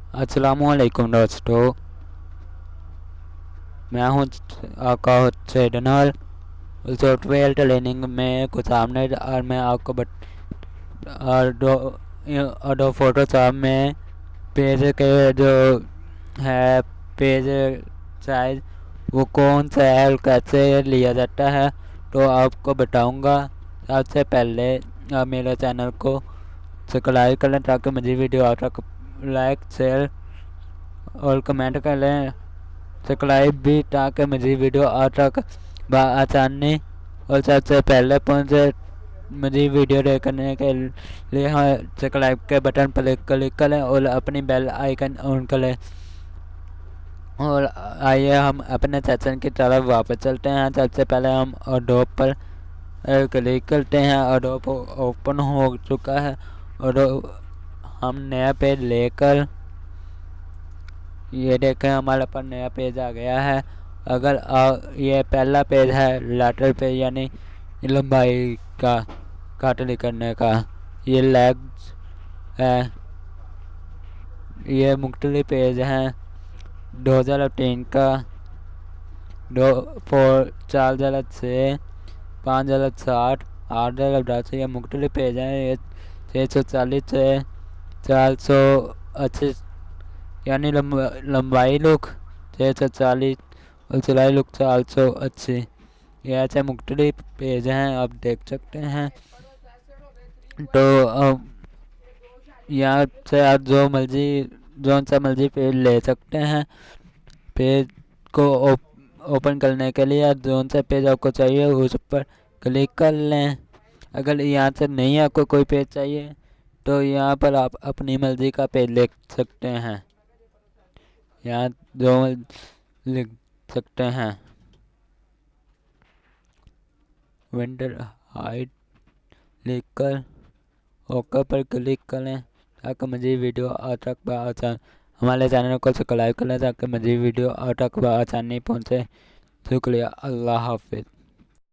अस्सलामुअलैकुम दोस्तों, मैं हूं आपका चैनल सॉफ्टवेयर ट्रेनिंग में कुछ सामने और मैं आपको अडो फोटोशॉप में पेज के जो है पेज साइज वो कौन सा है और कैसे लिया जाता है तो आपको बताऊंगा। सबसे पहले आप मेरे चैनल को सब्सक्राइब कर लें ताकि मुझे वीडियो आप तक लाइक शेयर और कमेंट कर लें, सब्सक्राइब भी ताकि मुझे वीडियो आ तक आसानी। और सबसे पहले पहुँचे मुझे वीडियो देखने के लिए सब्सक्राइब के बटन पर क्लिक करें और अपनी बेल आइकन ऑन करें। और आइए हम अपने सेशन की तरफ वापस चलते हैं। सबसे पहले हम अडोब पर क्लिक करते हैं। अडोब ओपन हो चुका है और हम नया पेज लेकर ये देखें हमारे पास नया पेज आ गया है। अगर ये पहला पेज है लेटर पेज यानी लंबाई का काटने करने का, ये लेग्स है, ये मुख्तलिफ पेज हैं 2003 का 4,6 5,60 8,10 ये मुख्तलिफ पेज हैं। ये 640 से 480 यानी लंबाई लुक 640 और चौड़ाई लुक 480 ये ऐसे मुख्तलिफ पेज हैं, आप देख सकते हैं। तो यहाँ से आप जो सा मर्जी पेज ले सकते हैं। पेज को ओपन करने के लिए जोन सा पेज आपको चाहिए उस पर क्लिक कर लें। अगर यहाँ से नहीं आपको कोई पेज चाहिए तो यहाँ पर आप अपनी मर्जी का पेज लिख सकते हैं, यहाँ जो लिख सकते हैं। विंडो हाइट लिखकर ओके पर क्लिक करें ताकि मुझे वीडियो तक आसान। हमारे चैनल को सब्सक्राइब करें ताकि मुझे वीडियो तक आसानी पहुँचे। शुक्रिया, अल्लाह हाफिज़।